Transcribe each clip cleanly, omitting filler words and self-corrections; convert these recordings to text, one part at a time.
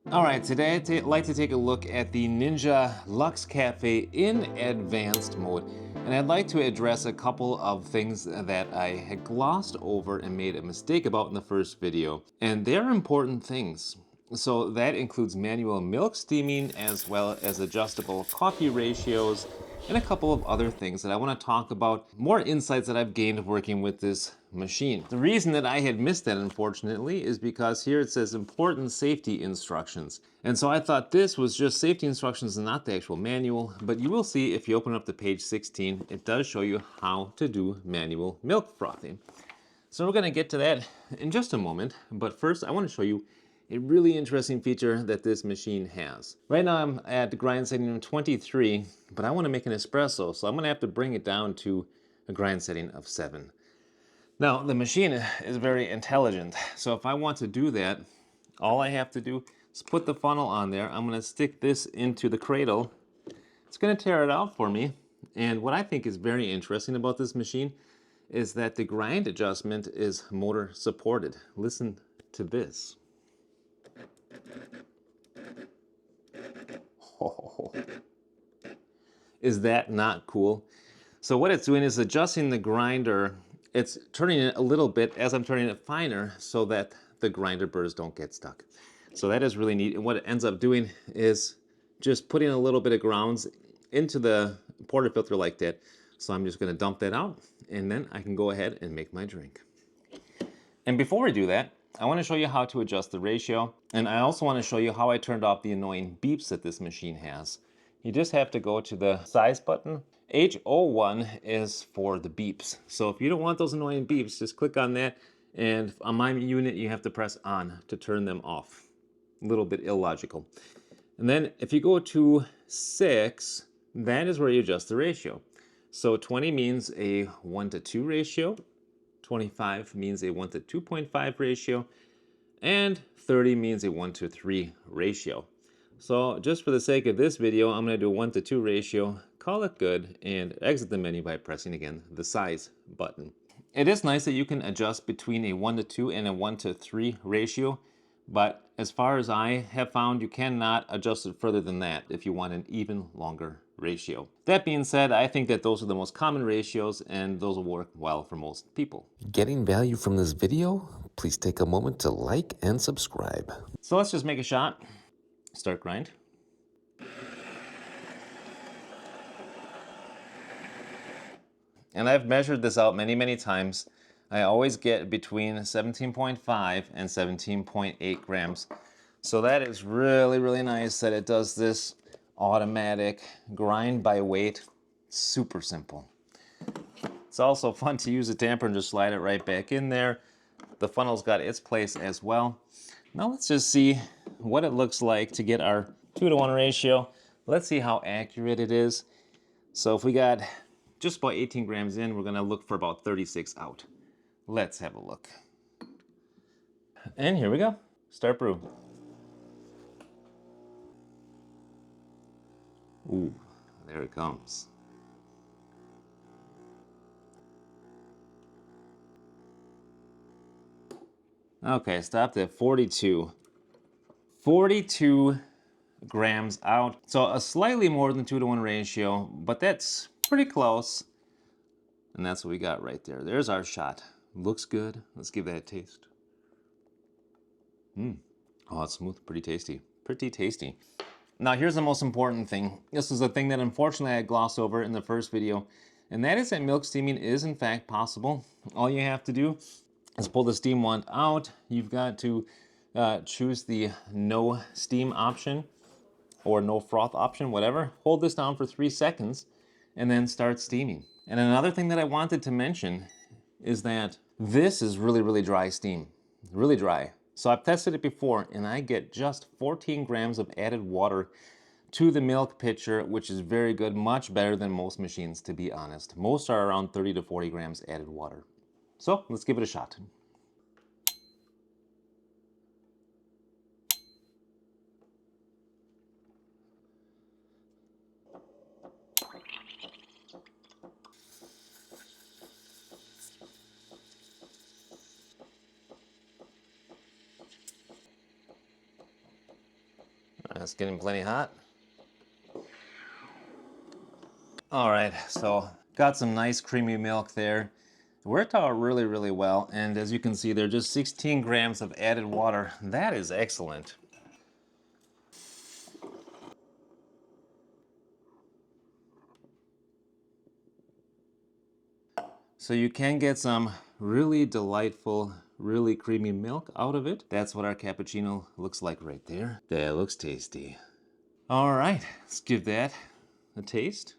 All right, today I'd like to take a look at the Ninja Luxe Cafe in advanced mode. And I'd like to address a couple of things that I had glossed over and made a mistake about in the first video. And they're important things. So that includes manual milk steaming as well as adjustable coffee ratios and a couple of other things that I want to talk about, more insights that I've gained working with this machine. The reason that I had missed that, unfortunately, is because here it says important safety instructions. And so I thought this was just safety instructions and not the actual manual, but you will see if you open up to page 16, it does show you how to do manual milk frothing. So we're gonna get to that in just a moment, but first I want to show you a really interesting feature that this machine has. Right now I'm at the grind setting 23, but I want to make an espresso, so I'm gonna have to bring it down to a grind setting of 7. Now the machine is very intelligent, so if I want to do that, all I have to do is put the funnel on there. I'm gonna stick this into the cradle. It's gonna tear it out for me, and what I think is very interesting about this machine is that the grind adjustment is motor supported. Listen to this. Oh, is that not cool? So what it's doing is adjusting the grinder. It's turning it a little bit as I'm turning it finer so that the grinder burrs don't get stuck. So that is really neat. And what it ends up doing is just putting a little bit of grounds into the portafilter like that. So I'm just gonna dump that out and then I can go ahead and make my drink. And before we do that, I want to show you how to adjust the ratio. And I also want to show you how I turned off the annoying beeps that this machine has. You just have to go to the size button. H01 is for the beeps. So if you don't want those annoying beeps, just click on that. And on my unit, you have to press on to turn them off. A little bit illogical. And then if you go to 6, that is where you adjust the ratio. So 20 means a 1:2 ratio. 25 means a 1:2.5 ratio, and 30 means a 1:3 ratio. So just for the sake of this video, I'm going to do a 1:2 ratio, call it good, and exit the menu by pressing again the size button. It is nice that you can adjust between a 1:2 and a 1:3 ratio, but as far as I have found, you cannot adjust it further than that if you want an even longer ratio. That being said, I think that those are the most common ratios and those will work well for most people. Getting value from this video? Please take a moment to like and subscribe. So let's just make a shot. Start grind. And I've measured this out many times. I always get between 17.5 and 17.8 grams. So that is really nice that it does this automatic grind by weight. Super simple. It's also fun to use a tamper and just slide it right back in there. The funnel's got its place as well. Now let's just see what it looks like to get our 2:1 ratio. Let's see how accurate it is. So if we got just about 18 grams in, we're gonna look for about 36 out. Let's have a look. And here we go. Start brew. Ooh, there it comes. Okay, stopped at 42. 42 grams out. So a slightly more than 2:1 ratio, but that's pretty close. And that's what we got right there. There's our shot. Looks good. Let's give that a taste. Oh, it's smooth, pretty tasty. Pretty tasty. Now here's the most important thing. This is a thing that unfortunately I glossed over in the first video, and that is that milk steaming is in fact possible. All you have to do is pull the steam wand out. You've got to choose the no steam option or no froth option, whatever. Hold this down for 3 seconds and then start steaming. And another thing that I wanted to mention is that this is really dry steam, really dry. So I've tested it before and I get just 14 grams of added water to the milk pitcher, which is very good, much better than most machines, to be honest. Most are around 30 to 40 grams added water. So let's give it a shot. That's getting plenty hot. All right, so got some nice creamy milk there. It worked out really, really well. And as you can see, there are just 16 grams of added water. That is excellent. So you can get some really delightful, really creamy milk out of it. That's what our cappuccino looks like right there. That looks tasty. All right, let's give that a taste.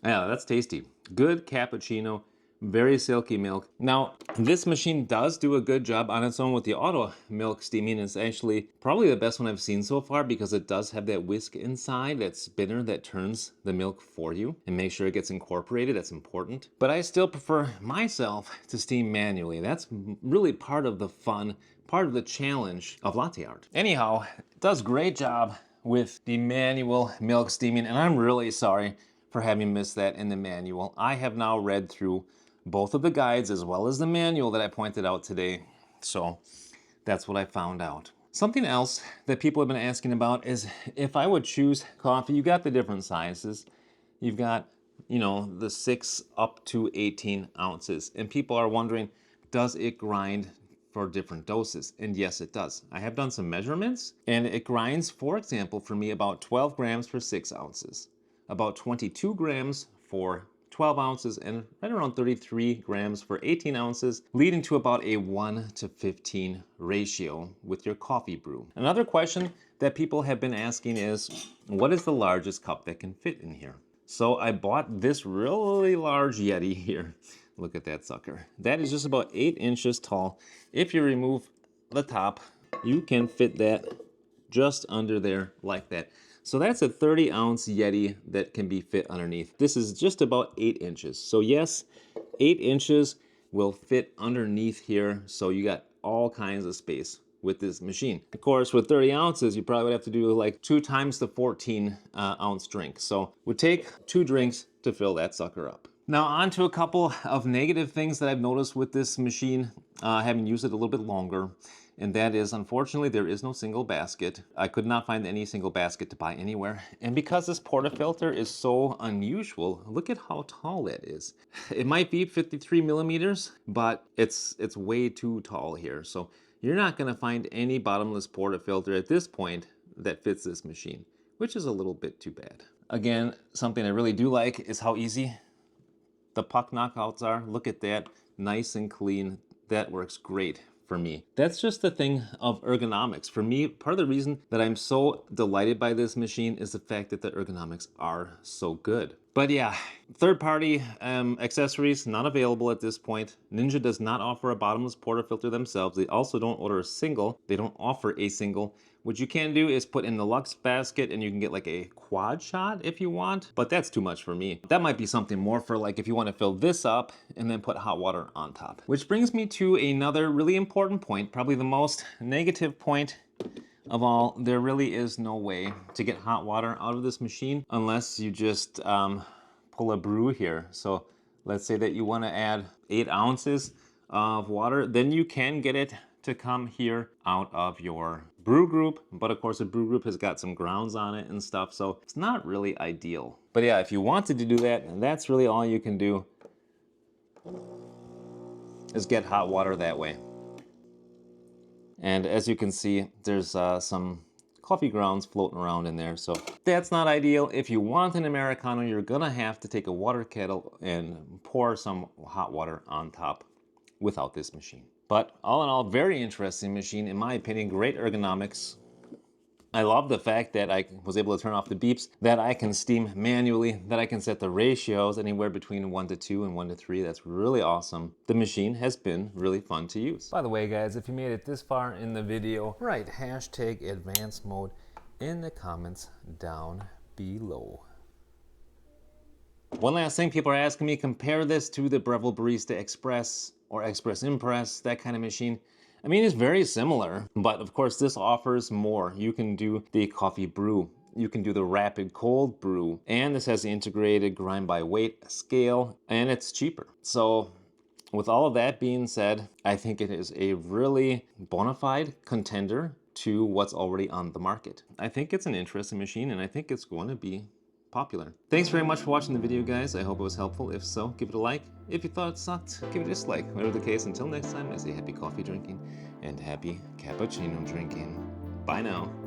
Yeah, that's tasty. Good cappuccino, very silky milk. Now, this machine does do a good job on its own with the auto milk steaming. It's actually probably the best one I've seen so far because it does have that whisk inside, that spinner that turns the milk for you and make sure it gets incorporated. That's important. But I still prefer myself to steam manually. That's really part of the fun, part of the challenge of latte art. Anyhow, it does a great job with the manual milk steaming, and I'm really sorry for having missed that in the manual. I have now read through both of the guides as well as the manual that I pointed out today. So that's what I found out. Something else that people have been asking about is if I would choose coffee. You got the different sizes. You've got, you know, the 6 up to 18 ounces. And people are wondering, does it grind for different doses? And yes, it does. I have done some measurements and it grinds, for example, for me about 12 grams for 6 ounces. About 22 grams for 12 ounces and right around 33 grams for 18 ounces, leading to about a 1 to 15 ratio with your coffee brew. Another question that people have been asking is, what is the largest cup that can fit in here? So I bought this really large Yeti here. Look at that sucker. That is just about 8 inches tall. If you remove the top, you can fit that just under there like that. So that's a 30-ounce Yeti that can be fit underneath. This is just about 8 inches. So yes, 8 inches will fit underneath here. So you got all kinds of space with this machine. Of course, with 30 ounces, you probably would have to do like 2 times the 14 ounce drink. So it would take 2 drinks to fill that sucker up. Now on to a couple of negative things that I've noticed with this machine, having used it a little bit longer. And that is, unfortunately, there is no single basket. I could not find any single basket to buy anywhere. And because this portafilter is so unusual, look at how tall that is. It might be 53 millimeters, but it's way too tall here. So you're not gonna find any bottomless portafilter at this point that fits this machine, which is a little bit too bad. Again, something I really do like is how easy the puck knockouts are. Look at that, nice and clean. That works great for me. That's just the thing of ergonomics. For me, part of the reason that I'm so delighted by this machine is the fact that the ergonomics are so good. But yeah, third-party accessories not available at this point. Ninja does not offer a bottomless portafilter themselves. They also don't order a single. They don't offer a single. What you can do is put in the Luxe basket and you can get like a quad shot if you want, but that's too much for me. That might be something more for like if you want to fill this up and then put hot water on top. Which brings me to another really important point, probably the most negative point of all. There really is no way to get hot water out of this machine unless you just pull a brew here. So let's say that you want to add 8 ounces of water, then you can get it to come here out of your brew group, but of course the brew group has got some grounds on it and stuff, so it's not really ideal. But yeah, if you wanted to do that, that's really all you can do, is get hot water that way. And as you can see, there's some coffee grounds floating around in there, so that's not ideal. If you want an Americano, you're gonna have to take a water kettle and pour some hot water on top without this machine. But all in all, very interesting machine, in my opinion, great ergonomics. I love the fact that I was able to turn off the beeps, that I can steam manually, that I can set the ratios anywhere between 1 to 2 and 1 to 3. That's really awesome. The machine has been really fun to use. By the way, guys, if you made it this far in the video, write hashtag advanced mode in the comments down below. One last thing, people are asking me, compare this to the Breville Barista Express or Express Impress, that kind of machine. I mean, it's very similar, but of course this offers more. You can do the coffee brew, you can do the rapid cold brew, and this has the integrated grind by weight scale, and it's cheaper. So with all of that being said, I think it is a really bona fide contender to what's already on the market. I think it's an interesting machine, and I think it's going to be popular. Thanks very much for watching the video, guys. I hope it was helpful. If so, give it a like. If you thought it sucked, give it a dislike. Whatever the case, until next time, I say happy coffee drinking and happy cappuccino drinking. Bye now.